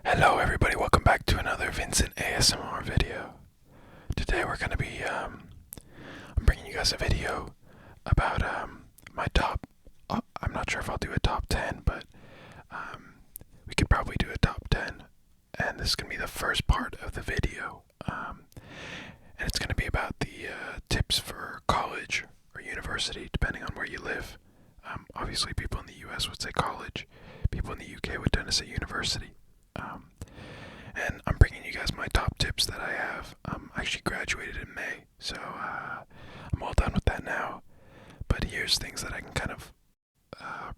Hello everybody, welcome back to another Vincent ASMR video. Today we're going to be, I'm bringing you guys a video about my top, I'm not sure if I'll do a top 10, but we could probably do a top 10. And this is going to be the first part of the video. And it's going to be about the tips for college or university, depending on where you live. Obviously people in the US would say college, people in the UK would tend to say university. And I'm bringing you guys my top tips that I have. I actually graduated in May, so I'm all done with that now. But here's things that I can kind of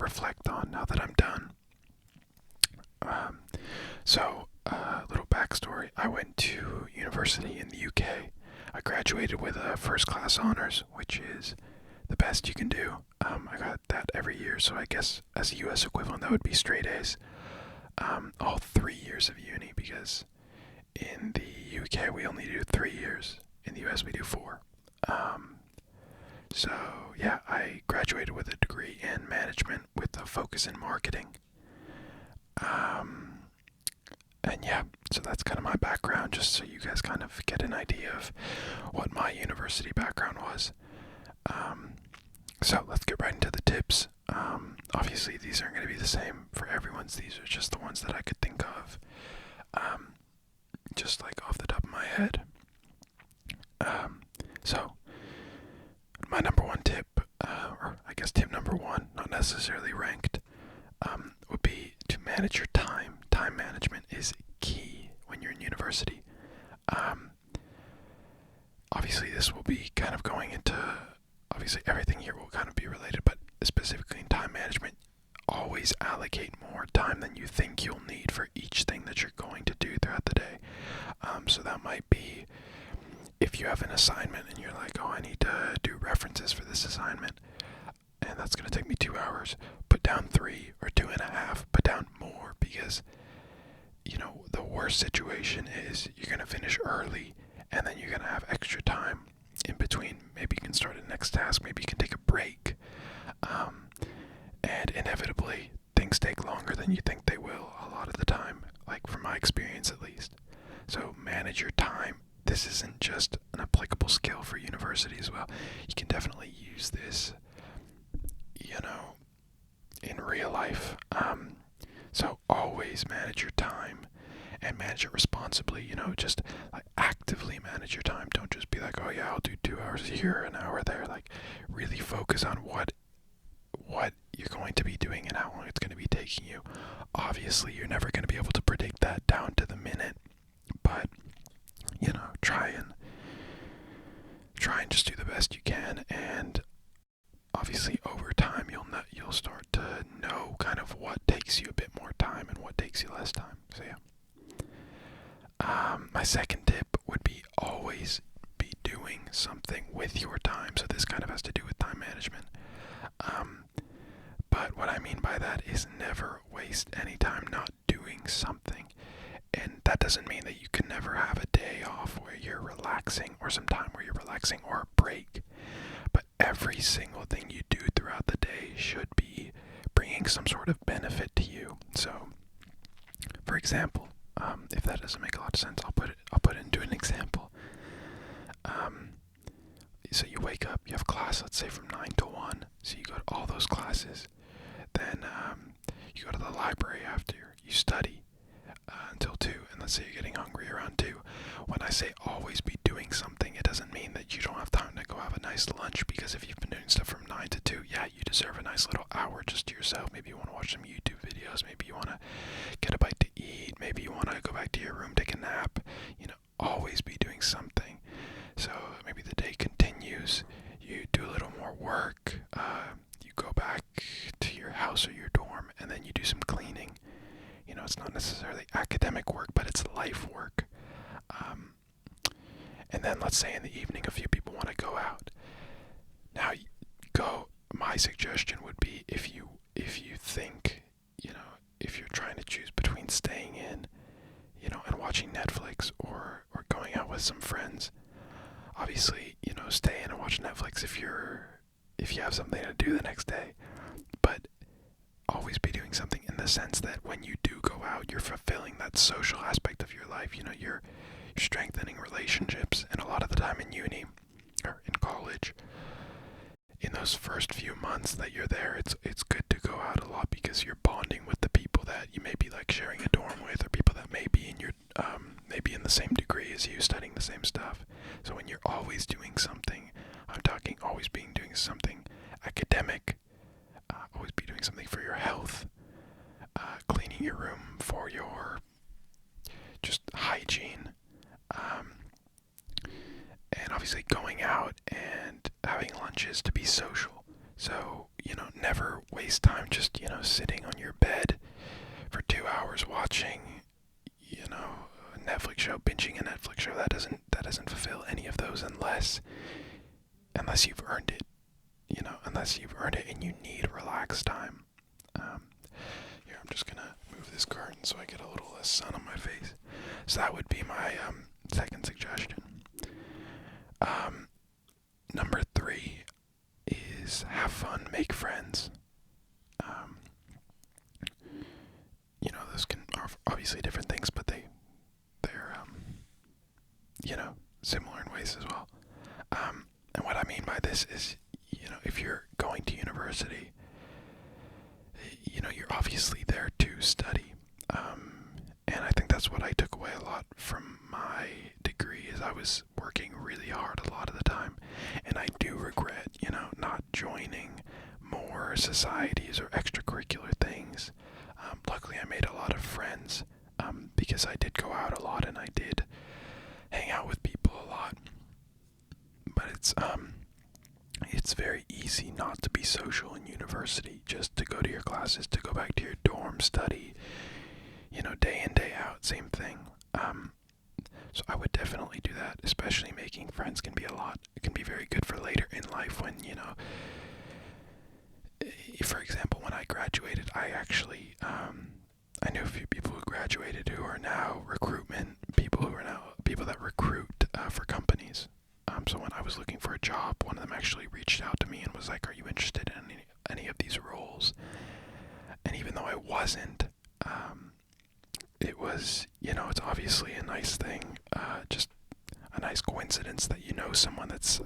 reflect on now that I'm done. Little backstory. I went to university in the UK. I graduated with a first class honors, which is the best you can do. I got that every year, so I guess as a US equivalent that would be straight A's. All 3 years of uni, because in the UK we only do 3 years. In the US we do 4. So yeah, I graduated with a degree in management with a focus in marketing. And yeah, so that's kind of my background, just so you guys kind of get an idea of what my university background was. So let's get right into the tips. Obviously these aren't going to be the same for everyone's. These are just the ones that I could think of, just like off the top of my head. So my number one tip, or I guess tip number one, not necessarily ranked, would be to manage your time. Time management is key when you're in university. Obviously this will be kind of going into, obviously everything here will kind of be related, but specifically in time management, always allocate more time than you think you'll need for each thing that you're going to do throughout the day. So that might be if you have an assignment and you're like, oh, I need to do references for this assignment, and that's going to take me 2 hours. Put down 3 or 2.5, put down more, because, you know, the worst situation is you're going to finish early and then you're going to have extra time in between. Maybe you can start a next task, maybe you can take a break. And inevitably, things take longer than you think they will a lot of the time, like from my experience at least. So manage your time. This isn't just an applicable skill for university as well. You can definitely use this, you know, in real life. So always manage your time and manage it responsibly, you know, just like actively manage your time. Don't just be like, oh yeah, I'll do 2 hours here, an hour there. Like really focus on what you're going to be doing and how long it's going to be taking you. Obviously, you're never going to be able to predict that down to the minute, but you know, try and just do the best you can. And obviously, over time, you'll start to know kind of what takes you a bit more time and what takes you less time. So yeah. My second tip would be always be doing something with your time. So this kind of has to do with time management. But what I mean by that is never waste any time not doing something. And that doesn't mean that you can never have a day off where you're relaxing, or some time where you're relaxing, or a break. But every single thing you do throughout the day should be bringing some sort of benefit to you. So, for example, if that doesn't make a lot of sense, I'll put it into an example. So you wake up, you have class, let's say from 9 to 1. So you go to all those classes. Then you go to the library after, you study until 2, and let's say you're getting hungry around 2. When I say always be doing something, it doesn't mean that you don't have time to go have a nice lunch, because if you've been doing stuff from 9 to 2, yeah, you deserve a nice little hour just to yourself. Maybe you want to watch some YouTube videos, maybe you want to get a bite to eat, maybe you want to go back to your room, take a nap. You know, always be doing something. So maybe the day continues, you do a little more work, you go back to your house or your dorm, and then you do some cleaning. You know, it's not necessarily academic work, but it's life work. And then let's say in the evening a few people want to go out. Now, my suggestion would be, if you think, you know, if you're trying to choose between staying in, you know, and watching Netflix, or going out with some friends, obviously, you know, stay in and watch Netflix if you have something to do the next day. But always be doing something in the sense that when you do go out, you're fulfilling that that social aspect of your life. You're strengthening relationships, and a lot of the time in uni or in college, in those first few months that you're there, it's good to go out a lot because you're bonding with the people that you may be like sharing a dorm with, or people that may be in your maybe in the same degree as you, studying the same stuff. So when you're always doing something, I'm talking always being doing something academic, always be doing something for your health, cleaning your room for your just hygiene, and obviously going out and having lunches to be social. So, never waste time just, sitting on your bed for 2 hours watching, a Netflix show, binging a Netflix show. That doesn't fulfill any of those unless you've earned it, unless you've earned it and you need relaxed time. Here, I'm just gonna move this curtain so I get a little less sun on my face. So that would be my second suggestion. Number 3 is have fun, make friends. Those are obviously different things, but they're similar in ways as well. And what I mean by this is, if you're going to university, you're obviously there to study. And I think that's what I took away a lot from my degree, is I was working really hard a lot of the time. And I do regret, not joining more societies or extracurricular things. Luckily, I made a lot of friends because I did go out a lot and I did hang out with people a lot. But it's very easy not to be social in university, just to go to your classes, to go back to your dorm, study, day in, day out, same thing. So I would definitely do that, especially making friends can be it can be very good for later in life when, for example, when I graduated, I actually, I knew a few people who graduated who are now people that recruit for companies. So when I was looking for a job, one of them actually reached out to me and was like, "Are you interested in any of these roles?" And even though I wasn't, it was, it's obviously a nice thing, just a nice coincidence that someone that's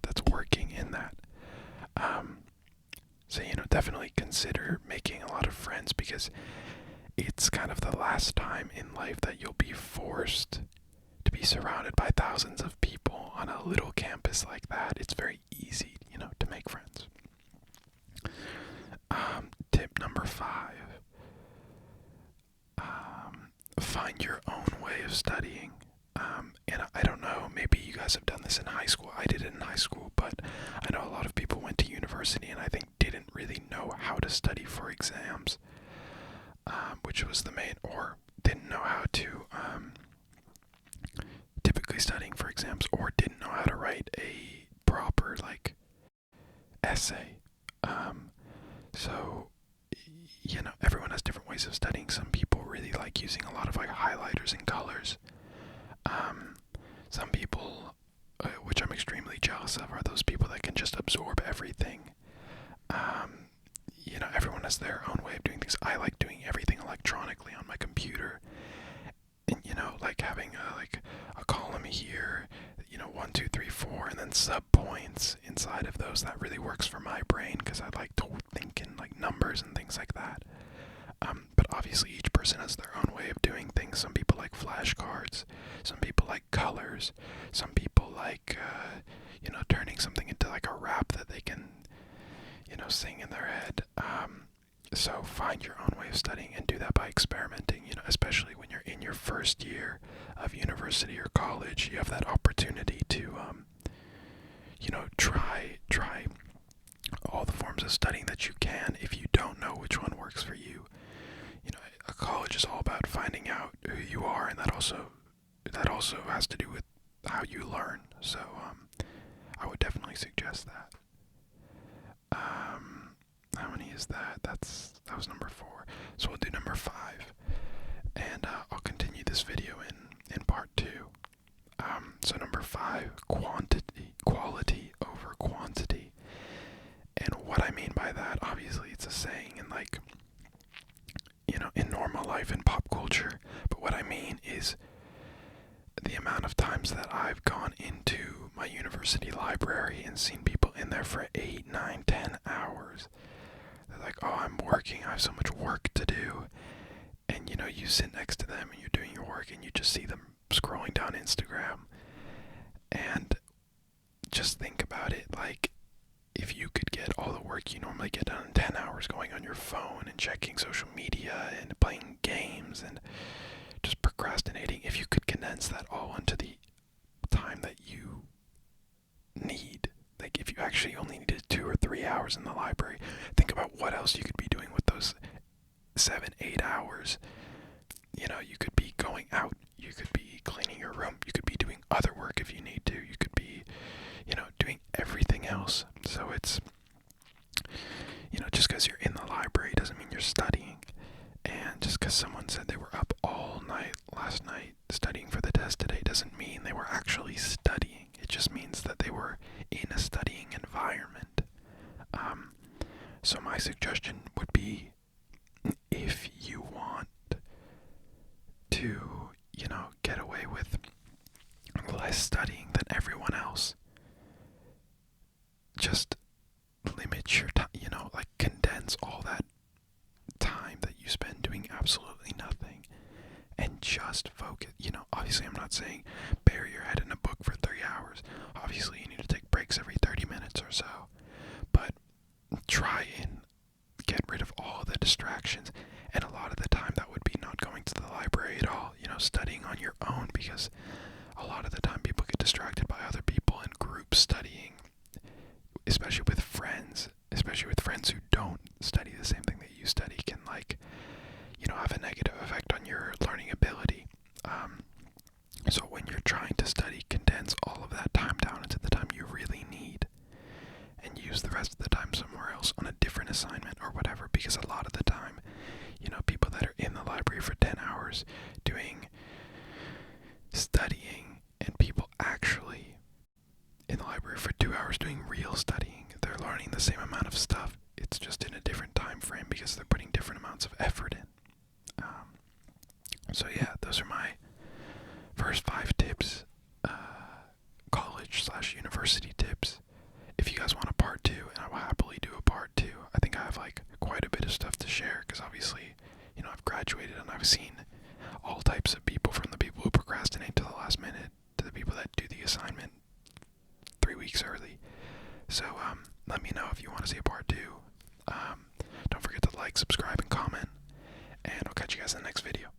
that's working in that. So, definitely consider making a lot of friends, because it's kind of the last time in life that you'll be forced to be surrounded by thousands of people on a little campus like that. It's very easy, to make friends. Tip number 5. Find your own way of studying. And I don't know, maybe you guys have done this in high school. I did it in high school, but I know a lot of people went to university and I think didn't really know how to study for exams, which was the main, or didn't know how to, typically studying for exams, or didn't know how to write a proper, essay. So, everyone has different ways of studying. Some people really like using a lot of highlighters and colors. Some people, which I'm extremely jealous of, are those people that can just absorb everything. Everyone has their own way of doing things. I like doing everything electronically on my computer, and having a column here, 1, 2, 3, 4, and then sub points inside of those. That really works for my brain because I like to think in numbers and things like that. But obviously each person has their own way of doing things. Some people like flashcards, some people like colors, some people like, turning something into a rap that they can, sing in their head. So find your own way of studying and do that by experimenting, especially when you're in your first year of university or college. You have that opportunity to, try all the forms of studying that you can if you don't know which one works for you. A college is all about finding out who you are, and that also has to do with how you learn. So I would definitely suggest that. How many is that? That was number 4. So we'll do number 5, and I'll continue this video in part 2. So number 5, quality over quantity. And what I mean by that, obviously it's a saying in in normal personal life and pop culture, but what I mean is the amount of times that I've gone into my university library and seen people in there for 8, 9, 10 hours. They're like, oh, I'm working, I have so much work to do. And you know, you sit next to them and you're doing your work and you just see them scrolling down Instagram. And just think about it, like, if you could get all the work you normally get done in 10 hours going on your phone and checking social media and playing games and just procrastinating, if you could condense that all into the time that you need, like if you actually only needed 2 or 3 hours in the library, think about what else you could be doing with those 7, 8 hours. You know, you could be going out, you could be cleaning your room, you could be doing other work if you need to, you could be, you know, doing everything else. So it's, you know, just because you're in the library doesn't mean you're studying. And just because someone said they were up all night last night studying for the test today doesn't mean they were actually studying. It just means that they were in a studying environment. So my suggestion would be, if you want to, you know, get away with less studying than everyone else, just limit your time, you know, like condense all that time that you spend doing absolutely nothing and just focus. You know, obviously I'm not saying bury your head in a book for 3 hours. Obviously you need to take breaks every 30 minutes or so, but try and get rid of all the distractions. And a lot of the time that would be not going to the library at all, you know, studying on your own, because a lot of the time people get distracted by other people in group studying, especially with friends who don't study the same thing that you study, can, like, you know, have a negative effect on your learning ability. So when you're trying to study, condense all of that time down into the time you really need and use the rest of the time somewhere else on a different assignment or whatever, because a lot of the time, you know, people that are in the library for 10 hours doing studying and people actually in the library for 2 hours doing real studying, they're learning the same amount of stuff. It's just in a different time frame because they're putting different amounts of effort in. So yeah, those are my first 5 tips, college/university tips. If you guys want a part 2, and I will happily do a part 2. I think I have like quite a bit of stuff to share, because obviously, you know, I've graduated and I've seen all types of people, from the people who procrastinate to the last minute to the people that do the assignment 3 weeks early. So let me know if you want to see a part 2. Don't forget to like, subscribe, and comment, and I'll catch you guys in the next video.